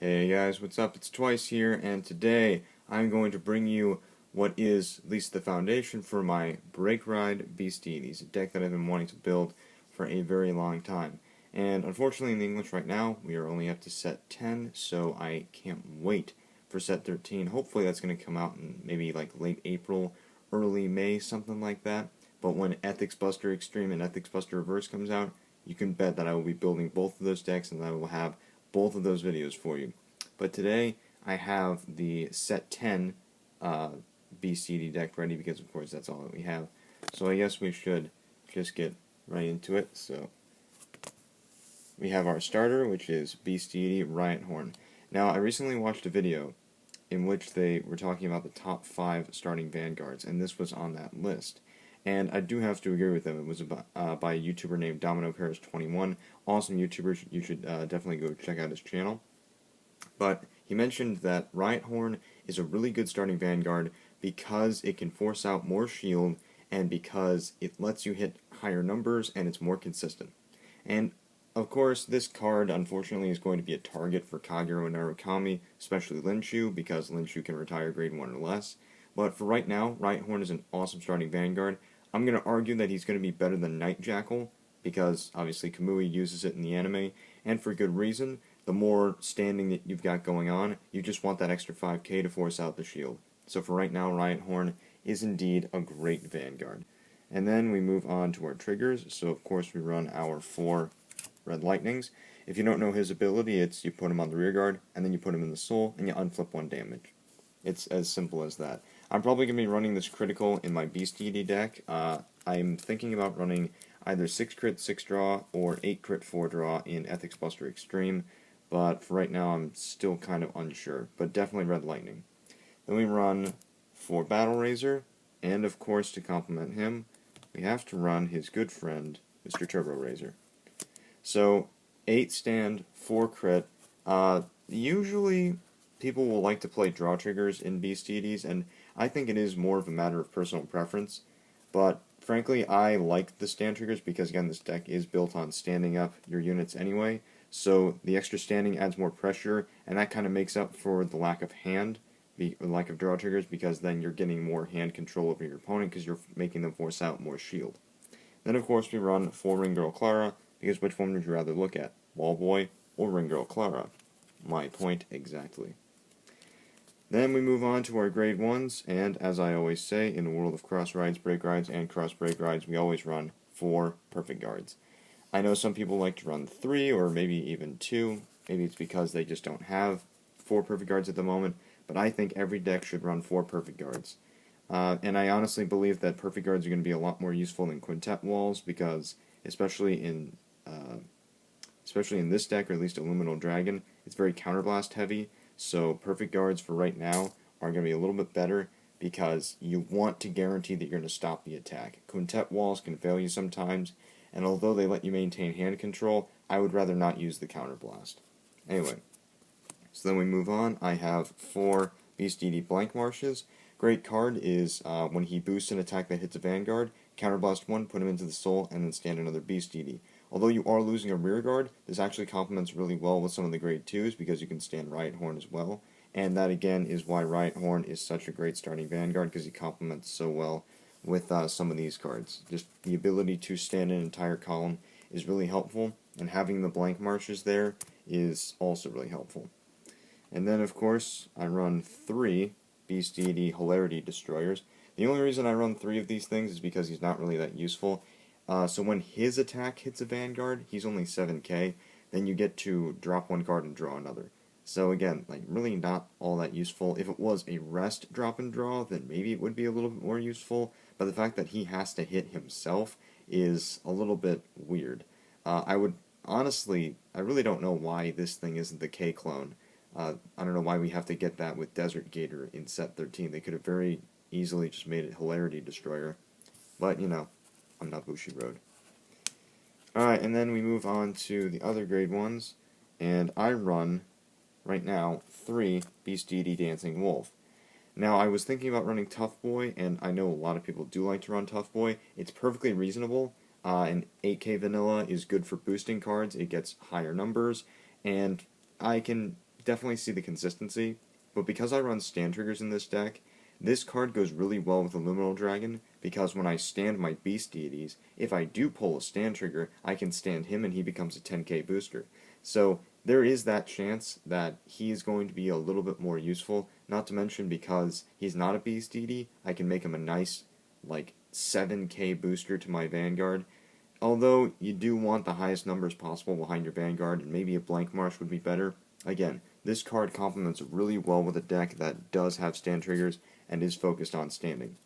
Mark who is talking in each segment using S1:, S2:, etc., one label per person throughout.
S1: Hey guys, what's up? It's Twice here, and today I'm going to bring you what is at least the foundation for my Break Ride Beast Deities, a deck that I've been wanting to build for a very long time. And unfortunately in the English right now, we are only up to set 10, so I can't wait for set 13. Hopefully that's going to come out in maybe like late April, early May, something like that. But when Ethics Buster Extreme and Ethics Buster Reverse comes out, you can bet that I will be building both of those decks and I will have both of those videos for you. But today I have the set 10 Beast Deity deck ready because of course that's all that we have. So I guess we should just get right into it. So we have our starter, which is Beast Deity Riot Horn. Now I recently watched a video in which they were talking about the top 5 starting vanguards, and this was on that list. And I do have to agree with them. It was by a YouTuber named Domino Paris 21. Awesome YouTuber. You should definitely go check out his channel. But he mentioned that Riot Horn is a really good starting vanguard because it can force out more shield and because it lets you hit higher numbers and it's more consistent. And of course, this card unfortunately is going to be a target for Kagero and Narukami, especially Linshu, because Linshu can retire grade 1 or less. But for right now, Riot Horn is an awesome starting vanguard. I'm going to argue that he's going to be better than Night Jackal, because obviously Kamui uses it in the anime, and for good reason. The more standing that you've got going on, you just want that extra 5k to force out the shield. So for right now, Riot Horn is indeed a great vanguard. And then we move on to our triggers. So of course we run our 4 Red Lightnings. If you don't know his ability, it's you put him on the rear guard, and then you put him in the soul, and you unflip 1 damage. It's as simple as that. I'm probably going to be running this critical in my Beast Deity deck. I'm thinking about running either 6 crit 6 draw or 8 crit 4 draw in Ethics Buster Extreme. But for right now, I'm still kind of unsure. But definitely Red Lightning. Then we run 4 Battleraizer. And of course, to complement him, we have to run his good friend, Mr. Turboraizer. So, 8 stand, 4 crit. Usually, people will like to play draw triggers in Beast Deities, and I think it is more of a matter of personal preference. But frankly, I like the stand triggers because, again, this deck is built on standing up your units anyway. So the extra standing adds more pressure, and that kind of makes up for the lack of lack of draw triggers, because then you're getting more hand control over your opponent because you're making them force out more shield. Then of course we run 4 Ring Girl Clara, because which one would you rather look at, Wall Boy or Ring Girl Clara? My point exactly. Then we move on to our grade 1s, and as I always say, in the world of cross rides, break rides, and cross break rides, we always run 4 perfect guards. I know some people like to run 3 or maybe even 2. Maybe it's because they just don't have 4 perfect guards at the moment, but I think every deck should run 4 perfect guards. And I honestly believe that perfect guards are going to be a lot more useful than quintet walls, because especially in this deck, or at least Illuminal Dragon, it's very counterblast heavy, so perfect guards for right now are going to be a little bit better because you want to guarantee that you're going to stop the attack. Quintet walls can fail you sometimes, and although they let you maintain hand control, I would rather not use the counterblast. Anyway, so then we move on. I have 4 Beast Deity Blank Marshes. Great card is when he boosts an attack that hits a vanguard, counterblast 1, put him into the soul, and then stand another Beast Deity. Although you are losing a rear guard, this actually complements really well with some of the grade 2s because you can stand Riot Horn as well. And that again is why Riot Horn is such a great starting vanguard, because he complements so well with some of these cards. Just the ability to stand an entire column is really helpful, and having the blank marshes there is also really helpful. And then of course I run 3 Beast Deity Hilarity Destroyers. The only reason I run 3 of these things is because he's not really that useful. So when his attack hits a vanguard, he's only 7k, then you get to drop 1 card and draw another. So again, like, really not all that useful. If it was a rest drop and draw, then maybe it would be a little bit more useful, but the fact that he has to hit himself is a little bit weird. I really don't know why this thing isn't the K clone. I don't know why we have to get that with Desert Gator in set 13. They could have very easily just made it Hilarity Destroyer. But, you know, I'm not Bushiroad. Alright, and then we move on to the other grade 1s, and I run, right now, 3 Beast Deity Dancing Wolf. Now, I was thinking about running Tough Boy, and I know a lot of people do like to run Tough Boy. It's perfectly reasonable, and 8k vanilla is good for boosting cards. It gets higher numbers, and I can definitely see the consistency, but because I run stand triggers in this deck, this card goes really well with Illuminal Dragon, because when I stand my Beast Deities, if I do pull a stand trigger, I can stand him and he becomes a 10k booster. So there is that chance that he is going to be a little bit more useful, not to mention because he's not a Beast Deity, I can make him a nice, like, 7k booster to my Vanguard. Although you do want the highest numbers possible behind your Vanguard, and maybe a blank Marsh would be better. Again, this card complements really well with a deck that does have stand triggers and is focused on standing.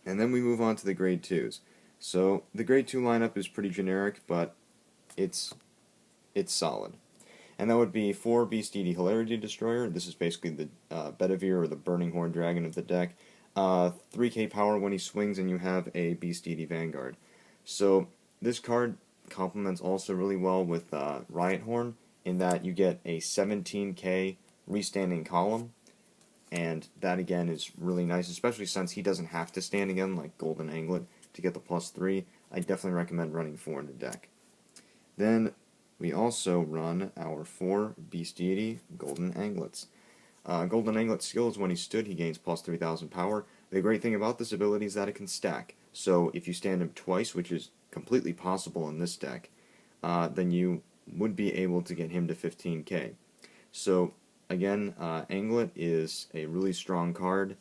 S1: And then we move on to the grade 2s. So the grade 2 lineup is pretty generic, but it's solid. And that would be 4 Beast Deity Hilarity Destroyer. This is basically the Bedivere or the Burning Horn Dragon of the deck. 3k power when he swings and you have a Beast Deity Vanguard. So this card complements also really well with Riot Horn, in that you get a 17k restanding column, and that again is really nice, especially since he doesn't have to stand again like Golden Anglet to get the +3. I definitely recommend running 4 in the deck. Then we also run our 4 Beast Deity Golden Anglets. Golden Anglet's skill is when he stood, he gains +3000 power. The great thing about this ability is that it can stack. So if you stand him twice, which is completely possible in this deck, then you would be able to get him to 15k. So again, Anglet is a really strong card,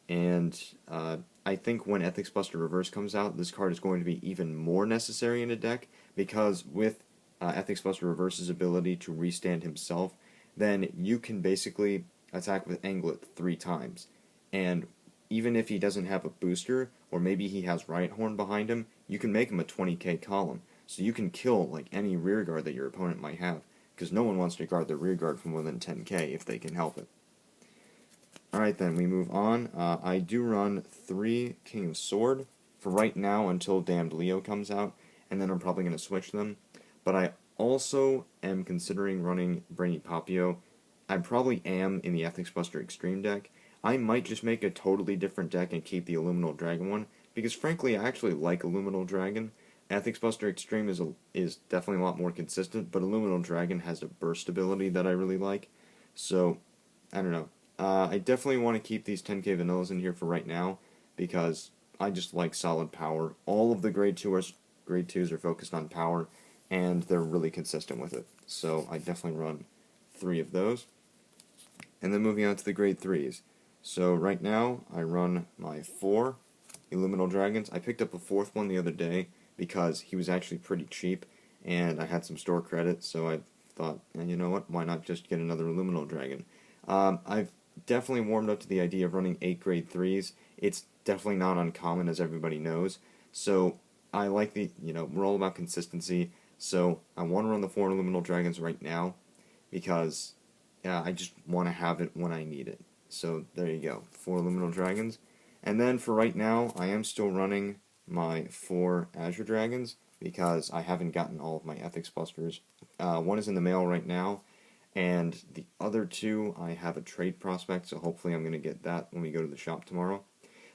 S1: and I think when Ethics Buster Reverse comes out, this card is going to be even more necessary in a deck, because with Ethics Buster Reverse's ability to restand himself, then you can basically attack with Anglet 3 times. And even if he doesn't have a booster, or maybe he has Riot Horn behind him, you can make him a 20k column. So you can kill like any rearguard that your opponent might have, because no one wants to guard their rearguard from more than 10k if they can help it. Alright then, we move on. I do run 3 King of Sword for right now until Damned Leo comes out, and then I'm probably going to switch them. But I also am considering running Brainy Papio. I probably am in the Ethics Buster Extreme deck. I might just make a totally different deck and keep the Illuminal Dragon one, because frankly I actually like Illuminal Dragon. Ethics Buster Extreme is definitely a lot more consistent, but Illuminal Dragon has a burst ability that I really like. So, I don't know. I definitely want to keep these 10k vanillas in here for right now, because I just like solid power. All of the grade 2s are focused on power, and they're really consistent with it. So I definitely run 3 of those. And then moving on to the grade 3s. So right now I run my 4 Illuminal Dragons. I picked up a 4th one the other day because he was actually pretty cheap, and I had some store credit, so I thought, you know what, why not just get another Illuminal Dragon? I've definitely warmed up to the idea of running 8 grade 3s. It's definitely not uncommon, as everybody knows, so I like we're all about consistency, so I want to run the 4 Illuminal Dragons right now, because I just want to have it when I need it. So there you go, 4 Illuminal Dragons. And then for right now, I am still running my 4 Azure Dragons, because I haven't gotten all of my Ethics Busters. One is in the mail right now, and the other 2 I have a trade prospect, so hopefully I'm going to get that when we go to the shop tomorrow.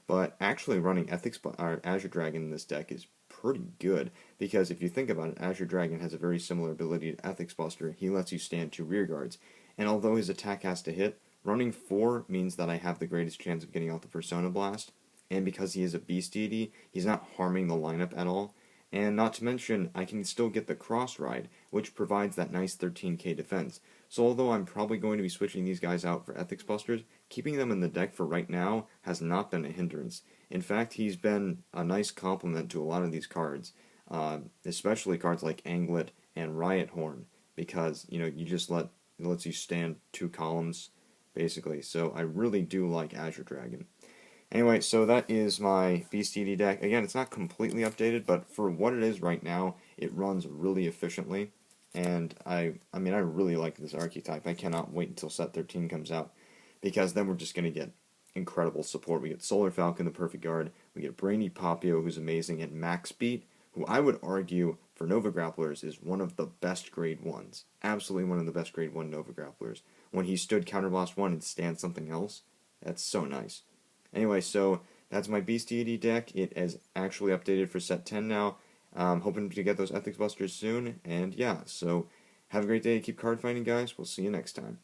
S1: But actually running Azure Dragon in this deck is pretty good, because if you think about it, Azure Dragon has a very similar ability to Ethics Buster. He lets you stand 2 rearguards, and although his attack has to hit, running 4 means that I have the greatest chance of getting out the Persona Blast, and because he is a Beast Deity, he's not harming the lineup at all. And not to mention, I can still get the Cross Ride, which provides that nice 13k defense. So although I'm probably going to be switching these guys out for Ethics Busters, keeping them in the deck for right now has not been a hindrance. In fact, he's been a nice complement to a lot of these cards, especially cards like Anglet and Riot Horn, because you just it lets you stand 2 columns basically. So I really do like Azure Dragon. Anyway, so that is my Beast Deity deck. Again, it's not completely updated, but for what it is right now, it runs really efficiently. And I really like this archetype. I cannot wait until set 13 comes out, because then we're just going to get incredible support. We get Solar Falcon, the perfect guard. We get Brainy Papio, who's amazing, and Max Beat, who I would argue for Nova Grapplers is one of the best grade 1s. Absolutely one of the best grade 1 Nova Grapplers. When he stood Counterblast 1 and stand something else, that's so nice. Anyway, so that's my Beast Deity deck. It is actually updated for set 10 now. Hoping to get those Ethics Busters soon. And yeah, so have a great day. Keep card fighting, guys. We'll see you next time.